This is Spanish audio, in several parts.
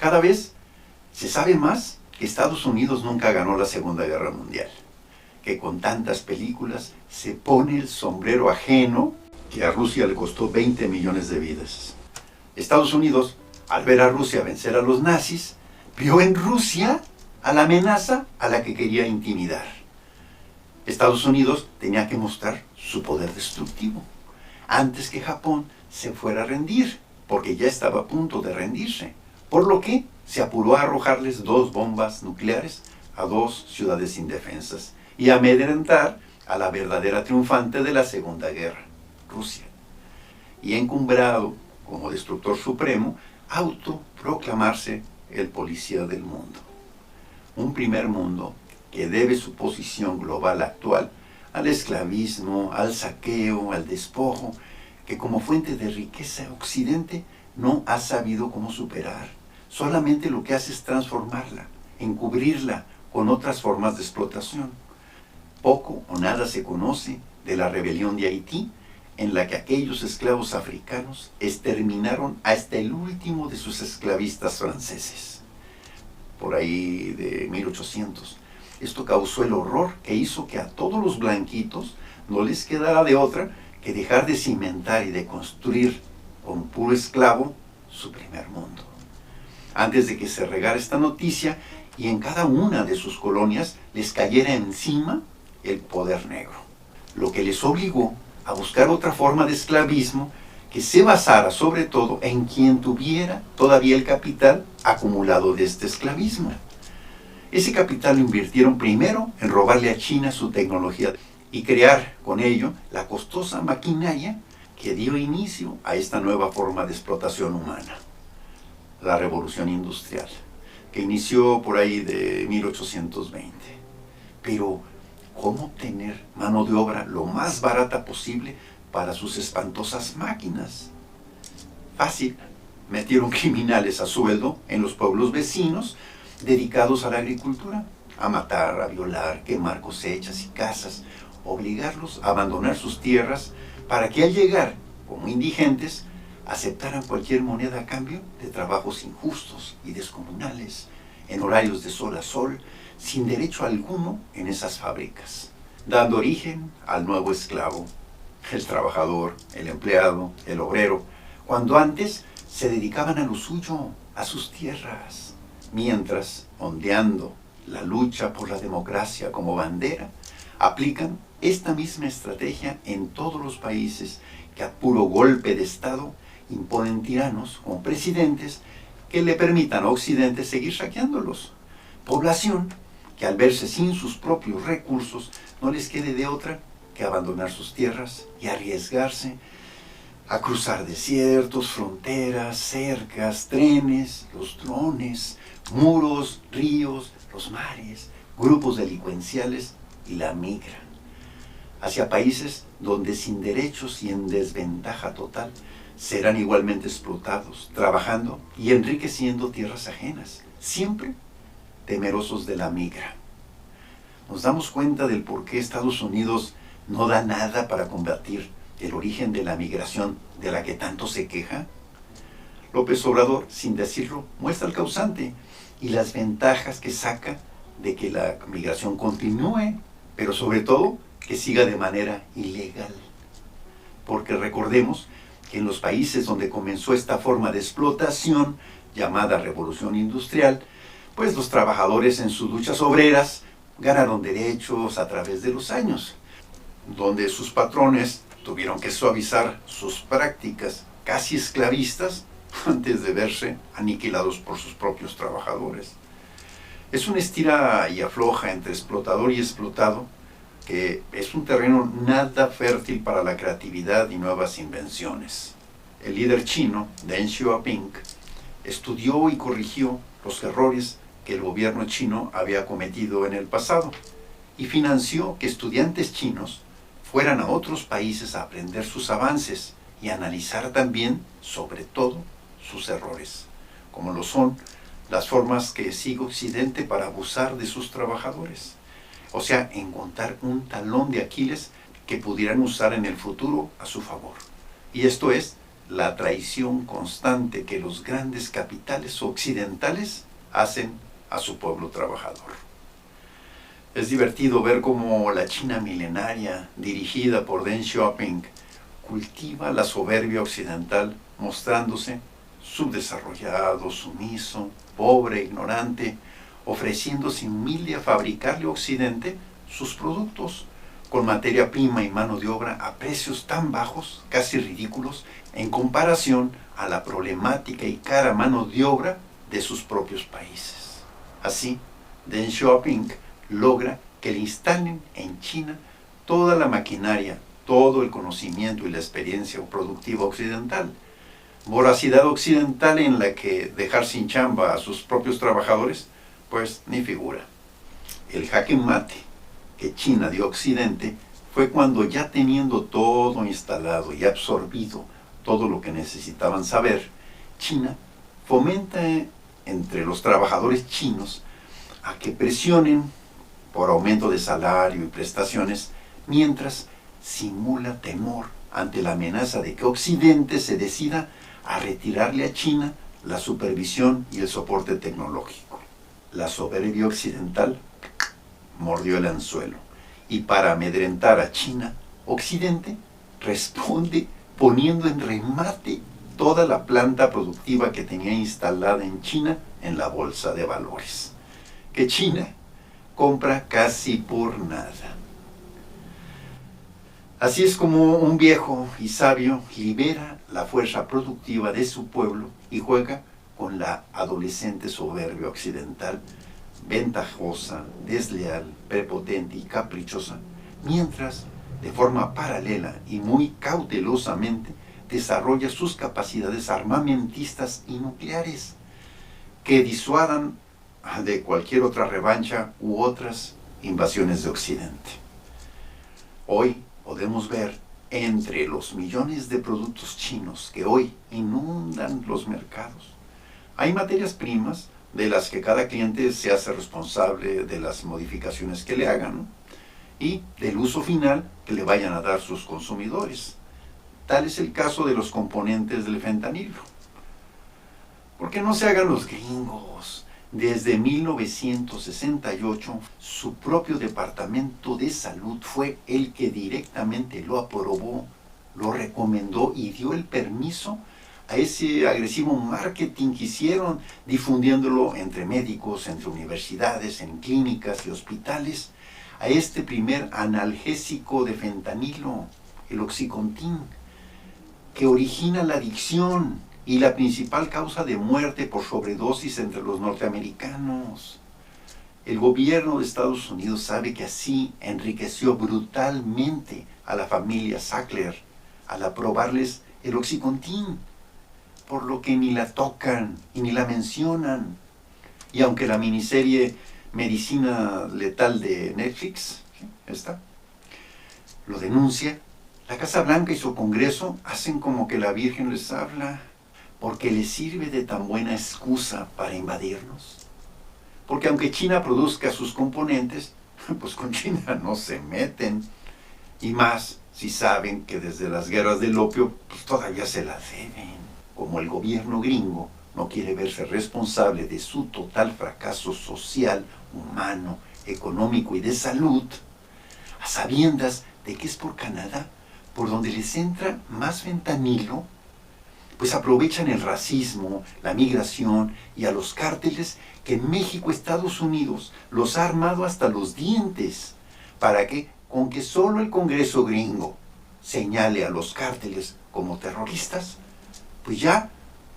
Cada vez se sabe más que Estados Unidos nunca ganó la Segunda Guerra Mundial, que con tantas películas se pone el sombrero ajeno que a Rusia le costó 20 millones de vidas. Estados Unidos, al ver a Rusia vencer a los nazis, vio en Rusia a la amenaza a la que quería intimidar. Estados Unidos tenía que mostrar su poder destructivo antes que Japón se fuera a rendir, porque ya estaba a punto de rendirse, por lo que se apuró a arrojarles 2 bombas nucleares a 2 ciudades indefensas y a amedrentar a la verdadera triunfante de la Segunda Guerra, Rusia. Y encumbrado como destructor supremo, autoproclamarse el policía del mundo. Un primer mundo que debe su posición global actual al esclavismo, al saqueo, al despojo, que como fuente de riqueza Occidente no ha sabido cómo superar. Solamente lo que hace es transformarla, encubrirla con otras formas de explotación. Poco o nada se conoce de la rebelión de Haití, en la que aquellos esclavos africanos exterminaron hasta el último de sus esclavistas franceses, por ahí de 1800. Esto causó el horror que hizo que a todos los blanquitos no les quedara de otra que dejar de cimentar y de construir con puro esclavo su primer mundo. Antes de que se regara esta noticia y en cada una de sus colonias les cayera encima el poder negro, lo que les obligó a buscar otra forma de esclavismo que se basara sobre todo en quien tuviera todavía el capital acumulado de este esclavismo. Ese capital lo invirtieron primero en robarle a China su tecnología y crear con ello la costosa maquinaria que dio inicio a esta nueva forma de explotación humana, la revolución industrial, que inició por ahí de 1820. Pero, ¿cómo obtener mano de obra lo más barata posible para sus espantosas máquinas? Fácil, metieron criminales a sueldo en los pueblos vecinos dedicados a la agricultura, a matar, a violar, quemar cosechas y casas, obligarlos a abandonar sus tierras para que al llegar como indigentes aceptaran cualquier moneda a cambio de trabajos injustos y descomunales, en horarios de sol a sol, sin derecho alguno en esas fábricas, dando origen al nuevo esclavo, el trabajador, el empleado, el obrero, cuando antes se dedicaban a lo suyo, a sus tierras, mientras, ondeando la lucha por la democracia como bandera, aplican esta misma estrategia en todos los países que a puro golpe de Estado imponen tiranos como presidentes que le permitan a Occidente seguir saqueándolos. Población que al verse sin sus propios recursos no les quede de otra que abandonar sus tierras y arriesgarse a cruzar desiertos, fronteras, cercas, trenes, los drones, muros, ríos, los mares, grupos delincuenciales y la migra hacia países donde sin derechos y en desventaja total serán igualmente explotados, trabajando y enriqueciendo tierras ajenas, siempre temerosos de la migra. Nos damos cuenta del por qué Estados Unidos no da nada para combatir el origen de la migración de la que tanto se queja. López Obrador, sin decirlo, muestra el causante y las ventajas que saca de que la migración continúe, pero sobre todo que siga de manera ilegal. Porque recordemos que en los países donde comenzó esta forma de explotación, llamada revolución industrial, pues los trabajadores en sus luchas obreras ganaron derechos a través de los años, donde sus patrones tuvieron que suavizar sus prácticas casi esclavistas antes de verse aniquilados por sus propios trabajadores. Es una estira y afloja entre explotador y explotado, que es un terreno nada fértil para la creatividad y nuevas invenciones. El líder chino, Deng Xiaoping, estudió y corrigió los errores que el gobierno chino había cometido en el pasado y financió que estudiantes chinos fueran a otros países a aprender sus avances y analizar también, sobre todo, sus errores, como lo son las formas que sigue Occidente para abusar de sus trabajadores. O sea, encontrar un talón de Aquiles que pudieran usar en el futuro a su favor. Y esto es la traición constante que los grandes capitales occidentales hacen a su pueblo trabajador. Es divertido ver cómo la China milenaria, dirigida por Deng Xiaoping, cultiva la soberbia occidental, mostrándose subdesarrollado, sumiso, pobre, ignorante, ofreciéndose humilde a fabricarle a Occidente sus productos, con materia prima y mano de obra a precios tan bajos, casi ridículos, en comparación a la problemática y cara mano de obra de sus propios países. Así, Deng Xiaoping logra que le instalen en China toda la maquinaria, todo el conocimiento y la experiencia productiva occidental. Voracidad occidental en la que dejar sin chamba a sus propios trabajadores, pues ni figura. El jaque mate que China dio a Occidente fue cuando, ya teniendo todo instalado y absorbido todo lo que necesitaban saber, China fomenta entre los trabajadores chinos a que presionen por aumento de salario y prestaciones, mientras simula temor ante la amenaza de que Occidente se decida a retirarle a China la supervisión y el soporte tecnológico. La soberbia occidental mordió el anzuelo, y para amedrentar a China, Occidente responde poniendo en remate toda la planta productiva que tenía instalada en China en la bolsa de valores, que China compra casi por nada. Así es como un viejo y sabio libera la fuerza productiva de su pueblo y juega con la adolescente soberbia occidental, ventajosa, desleal, prepotente y caprichosa, mientras, de forma paralela y muy cautelosamente, desarrolla sus capacidades armamentistas y nucleares, que disuadan de cualquier otra revancha u otras invasiones de Occidente. Hoy podemos ver entre los millones de productos chinos que hoy inundan los mercados, hay materias primas de las que cada cliente se hace responsable de las modificaciones que le hagan, ¿no? Y del uso final que le vayan a dar sus consumidores. Tal es el caso de los componentes del fentanilo. ¿Por qué no se hagan los gringos? Desde 1968, su propio Departamento de Salud fue el que directamente lo aprobó, lo recomendó y dio el permiso a ese agresivo marketing que hicieron, difundiéndolo entre médicos, entre universidades, en clínicas y hospitales, a este primer analgésico de fentanilo, el Oxycontin, que origina la adicción y la principal causa de muerte por sobredosis entre los norteamericanos. El gobierno de Estados Unidos sabe que así enriqueció brutalmente a la familia Sackler al aprobarles el Oxycontin, por lo que ni la tocan y ni la mencionan. Y aunque la miniserie Medicina Letal de Netflix, esta, lo denuncia, la Casa Blanca y su Congreso hacen como que la Virgen les habla, porque les sirve de tan buena excusa para invadirnos. Porque aunque China produzca sus componentes, pues con China no se meten. Y más si saben que desde las guerras del opio, pues todavía se la deben. Como el gobierno gringo no quiere verse responsable de su total fracaso social, humano, económico y de salud, a sabiendas de que es por Canadá por donde les entra más fentanilo, pues aprovechan el racismo, la migración y a los cárteles que en México, Estados Unidos, los ha armado hasta los dientes, para que, con que solo el Congreso gringo señale a los cárteles como terroristas, pues ya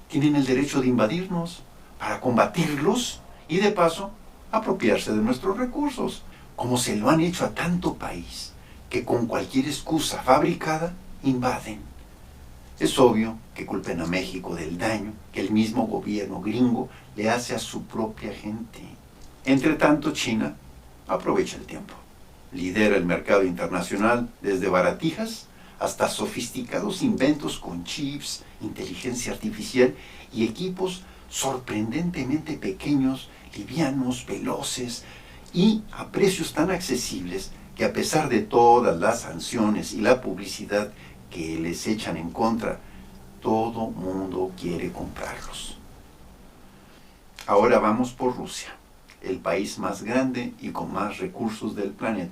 tienen el derecho de invadirnos para combatirlos y de paso apropiarse de nuestros recursos, como se lo han hecho a tanto país que con cualquier excusa fabricada invaden. Es obvio que culpen a México del daño que el mismo gobierno gringo le hace a su propia gente. Entre tanto, China aprovecha el tiempo. Lidera el mercado internacional desde baratijas hasta sofisticados inventos con chips, inteligencia artificial y equipos sorprendentemente pequeños, livianos, veloces y a precios tan accesibles que, a pesar de todas las sanciones y la publicidad que les echan en contra todo mundo quiere comprarlos. Ahora vamos por Rusia, el país más grande y con más recursos del planeta,